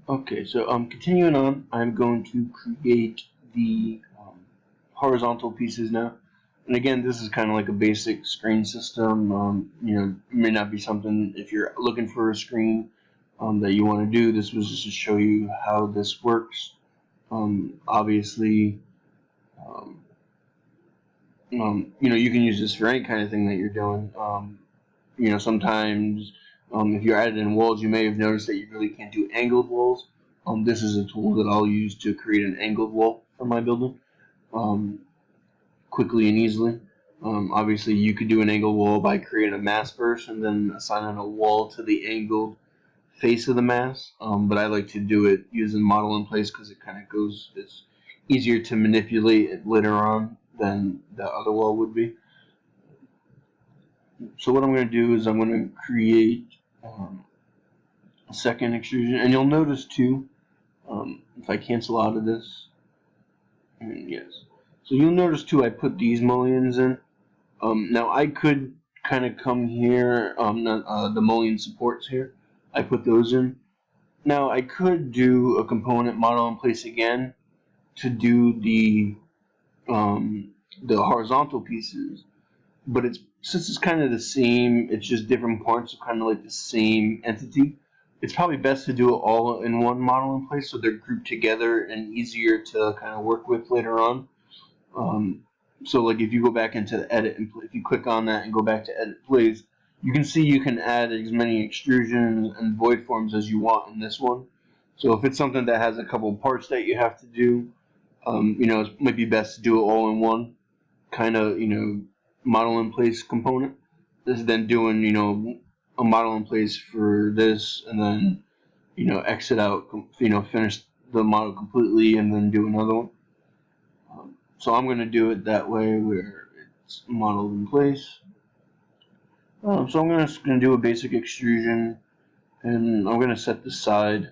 Okay, so continuing on, I'm going to create the horizontal pieces now. And again, this is kind of like a basic screen system. It may not be something if you're looking for a screen that you want to do. This was just to show you how this works. Obviously, um, you can use this for any kind of thing that you're doing. Sometimes if you're adding walls, you may have noticed that you really can't do angled walls. This is a tool that I'll use to create an angled wall for my building quickly and easily. Obviously, you could do an angled wall by creating a mass first and then assigning a wall to the angled face of the mass. But I like to do it using model in place because it kind of goes, it's easier to manipulate it later on than the other wall would be. So what I'm going to do is I'm going to create a second extrusion, and you'll notice too, if I cancel out of this, and yes, so you'll notice too I put these mullions in. Now I could kind of come here, the mullion supports here, I put those in. Now I could do a component model in place again to do the horizontal pieces, but since it's kind of the same, it's just different parts of kind of like the same entity. It's probably best to do it all in one model in place so they're grouped together and easier to kind of work with later on. So like if you go back into the edit and if you click on that and go back to edit plays, you can see you can add as many extrusions and void forms as you want in this one. So if it's something that has a couple parts that you have to do, it might be best to do it all in one kind of, model in place component. This is then doing, a model in place for this and then, exit out, finish the model completely and then do another one. So I'm going to do it that way where it's modeled in place. So I'm just going to do a basic extrusion and I'm going to set the side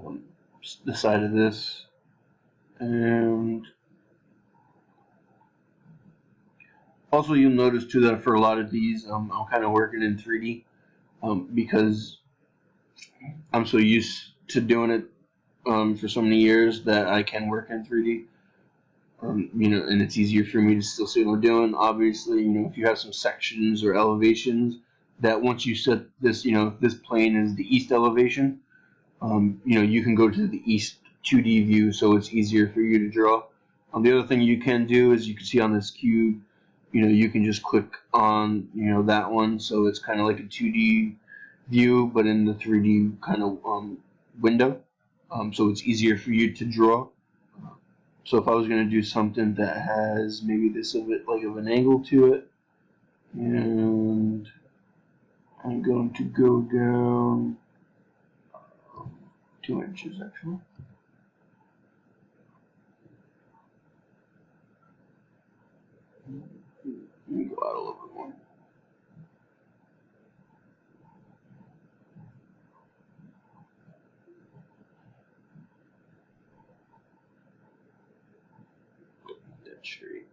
of this, and also you'll notice too that for a lot of these I'm kind of working in 3D because I'm so used to doing it for so many years that I can work in 3D. And it's easier for me to still see what I'm doing. Obviously, if you have some sections or elevations that once you set this, if this plane is the east elevation, you can go to the east 2D view, so it's easier for you to draw. The other thing you can do is you can see on this cube, you can just click on, that one, so it's kind of like a 2D view, but in the 3D kind of window, so it's easier for you to draw. So if I was going to do something that has maybe this of an angle to it, and I'm going to go down 2 inches actually. Let me go out a little bit more. That straight.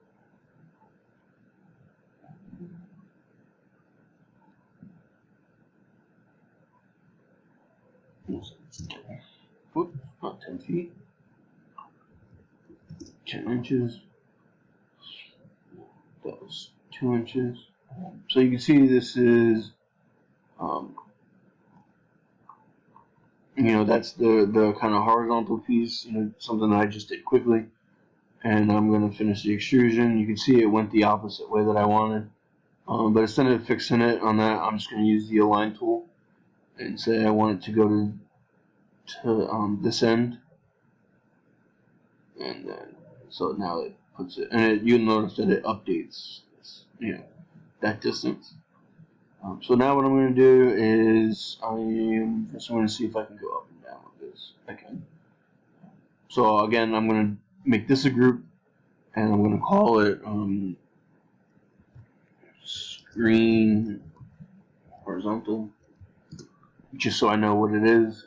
Whoop, not 10 feet. 10 inches. That was 2 inches. So you can see this is, that's the kind of horizontal piece, something that I just did quickly. And I'm going to finish the extrusion. You can see it went the opposite way that I wanted. But instead of fixing it on that, I'm just going to use the align tool and say I want it to go to this end. And then, so now it puts it, and you'll notice that it updates this, that distance. So now what I'm going to do is I'm going to see if I can go up and down with this. I can. So again, I'm going to make this a group, and I'm going to call it screen horizontal, just so I know what it is.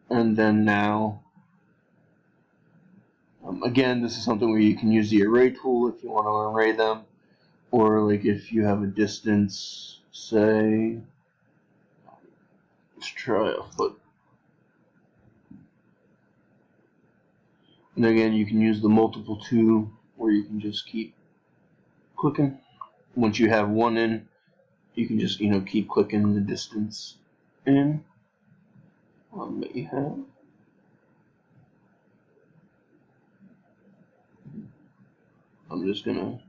And then now, again, this is something where you can use the array tool if you want to array them, or like if you have a distance, say, let's try a foot. And again, you can use the multiple tool where you can just keep clicking. Once you have one in, you can just keep clicking the distance in that you have. I'm just gonna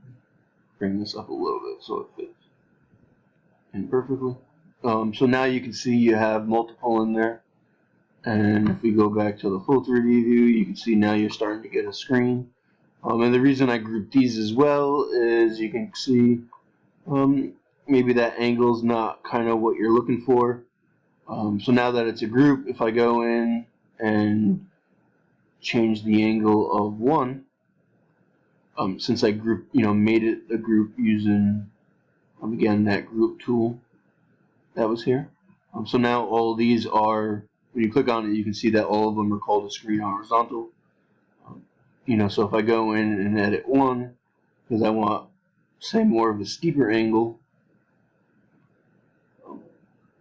bring this up a little bit so it fits in perfectly. So now you can see you have multiple in there. And if we go back to the full 3D view, you can see now you're starting to get a screen. And the reason I grouped these as well is you can see maybe that angle is not kind of what you're looking for. So now that it's a group, if I go in and change the angle of 1, since I made it a group using again that group tool that was here. So now all of these are, when you click on it, you can see that all of them are called a screen horizontal. So if I go in and edit 1, because I want, say, more of a steeper angle,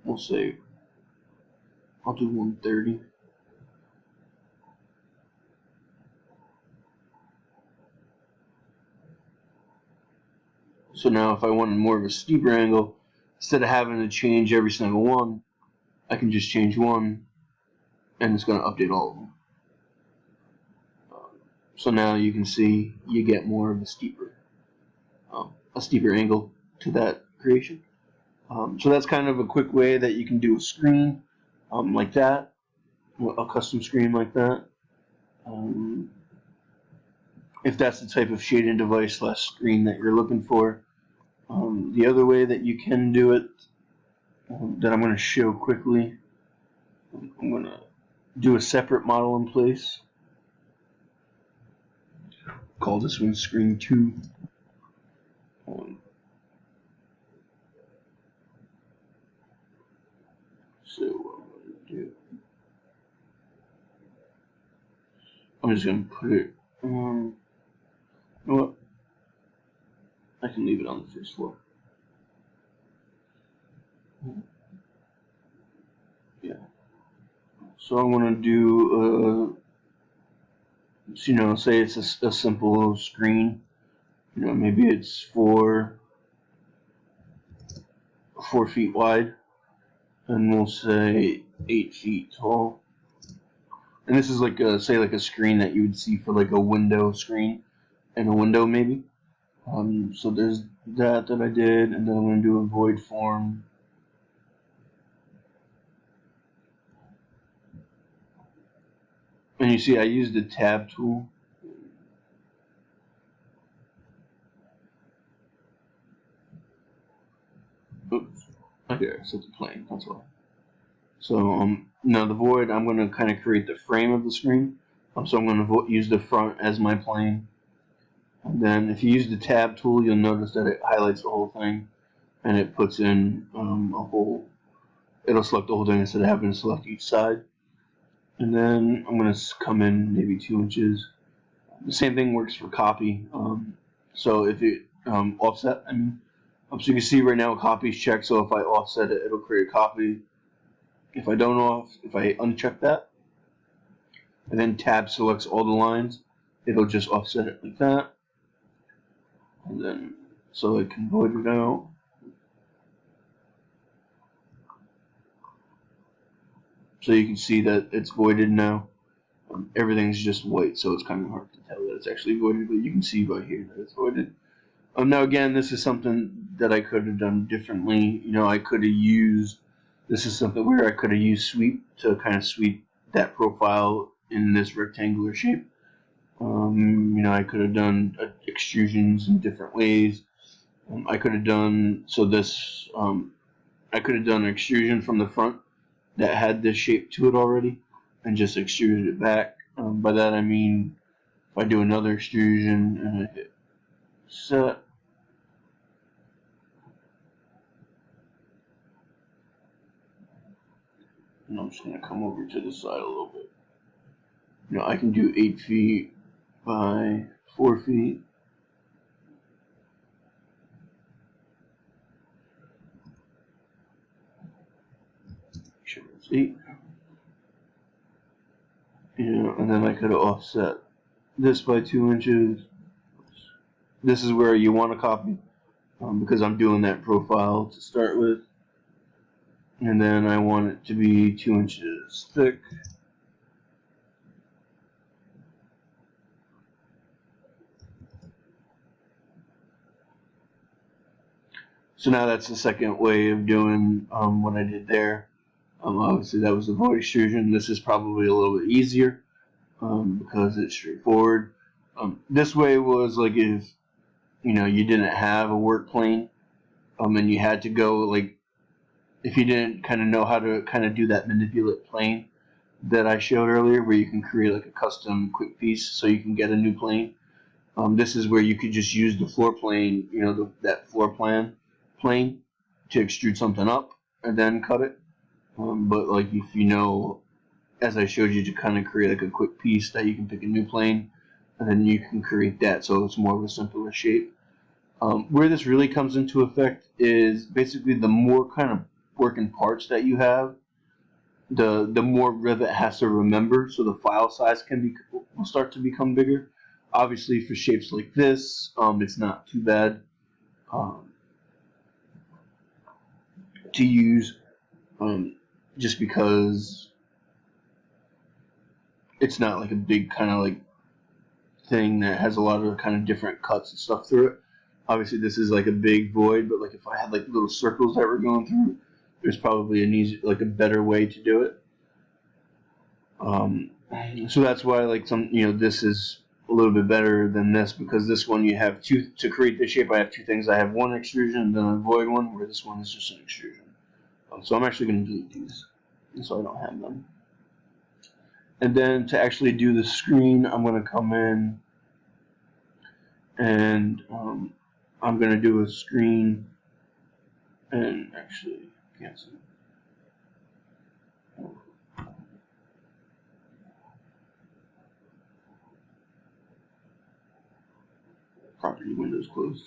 we'll say I'll do 130. So now if I wanted more of a steeper angle, instead of having to change every single one, I can just change one and it's going to update all of them. So now you can see you get more of a steeper angle to that creation. So that's kind of a quick way that you can do a screen like that, a custom screen like that. If that's the type of shading device / screen that you're looking for. The other way that you can do it that I'm going to show quickly, I'm going to do a separate model in place. Call this one screen 2. So what I'm going to do, I'm just going to put it, you know what, I can leave it on the first floor. Yeah. So I'm going to do, say it's a simple screen. Maybe it's 4 feet wide, and we'll say 8 feet tall. And this is like say like a screen that you would see for like a window screen and a window maybe. So there's that I did, and then I'm going to do a void form. And you see I used the tab tool. Oops. Okay, I set the plane, that's why. So now the void, I'm going to kind of create the frame of the screen. So I'm going to use the front as my plane. And then if you use the tab tool, you'll notice that it highlights the whole thing, and it puts in it'll select the whole thing instead of having to select each side. And then I'm going to come in maybe 2 inches. The same thing works for copy. So if it offset, so you can see right now a copy is checked. So if I offset it, it'll create a copy. If I uncheck that, and then tab selects all the lines, it'll just offset it like that. And then, so I can void it out. So you can see that it's voided now. Everything's just white, so it's kind of hard to tell that it's actually voided, but you can see right here that it's voided. Now again, this is something that I could have done differently. I could have used, this is something where I could have used sweep to kind of sweep that profile in this rectangular shape. I could have done extrusions in different ways. I could have done, I could have done an extrusion from the front that had this shape to it already and just extruded it back. By that I mean, if I do another extrusion and I hit set, and I'm just going to come over to the side a little bit. I can do 8 feet by 4 feet. Sure, it's 8. And then I could have offset this by 2 inches. This is where you want to copy, because I'm doing that profile to start with. And then I want it to be 2 inches thick. So now that's the second way of doing what I did there. Obviously that was the void extrusion. This is probably a little bit easier because it's straightforward. This way was like if you didn't have a work plane and you had to go, like, if you didn't kind of know how to kind of do that manipulate plane that I showed earlier, where you can create like a custom quick piece so you can get a new plane. This is where you could just use the floor plane, that floor plan plane to extrude something up and then cut it. But like if as I showed you, to kind of create like a quick piece that you can pick a new plane and then you can create that so it's more of a simpler shape. Where this really comes into effect is basically the more kind of working parts that you have, the more Revit has to remember, so the file size will start to become bigger. Obviously, for shapes like this, it's not too bad to use, just because it's not like a big kind of like thing that has a lot of kind of different cuts and stuff through it. Obviously, this is like a big void, but like if I had like little circles that were going through, there's probably a better way to do it. So that's why like this is a little bit better than this, because this one you have to create this shape. I have two things. I have one extrusion and then a void one, where this one is just an extrusion. So I'm actually going to delete these so I don't have them. And then to actually do the screen, I'm going to come in and I'm going to do a screen and actually cancel. Property windows closed.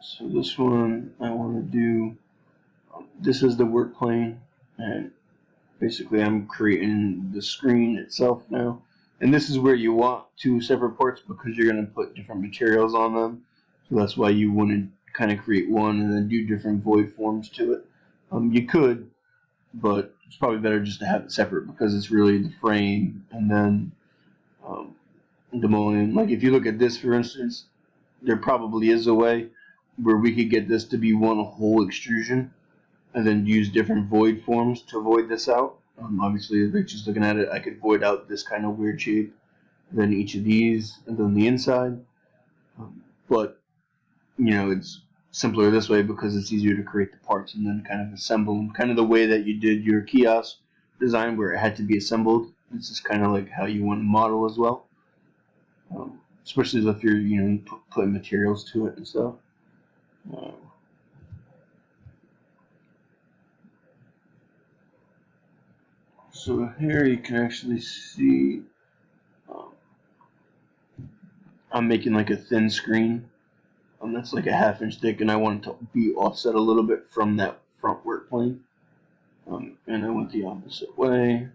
So this one I want to do, this is the work plane, and basically I'm creating the screen itself now. And this is where you want two separate parts because you're going to put different materials on them. So that's why you want to kind of create one and then do different void forms to it. You could, but it's probably better just to have it separate because it's really the frame and then the mullion. Like if you look at this, for instance, there probably is a way where we could get this to be one whole extrusion and then use different void forms to void this out. Obviously, like just looking at it, I could void out this kind of weird shape, then each of these, and then the inside. But it's simpler this way because it's easier to create the parts and then kind of assemble them, kind of the way that you did your kiosk design where it had to be assembled. This is kind of like how you want to model as well, especially if you're putting materials to it and stuff. So here you can actually see I'm making like a thin screen. That's like a 1/2 inch thick, and I want it to be offset a little bit from that front work plane. And I went the opposite way.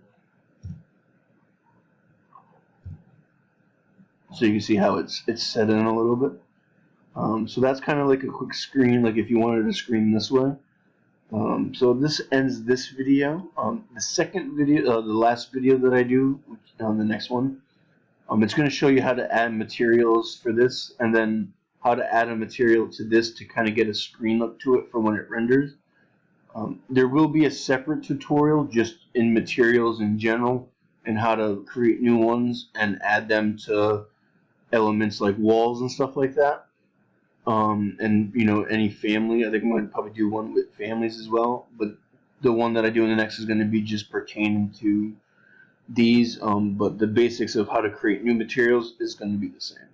So you can see how it's set in a little bit. So that's kind of like a quick screen, like if you wanted to screen this way. So this ends this video. The second video, the last video that I do, on the next one, it's going to show you how to add materials for this, and then how to add a material to this to kind of get a screen look to it for when it renders. There will be a separate tutorial just in materials in general and how to create new ones and add them to elements like walls and stuff like that. And any family, I think I'm going to probably do one with families as well, but the one that I do in the next is going to be just pertaining to these, but the basics of how to create new materials is going to be the same.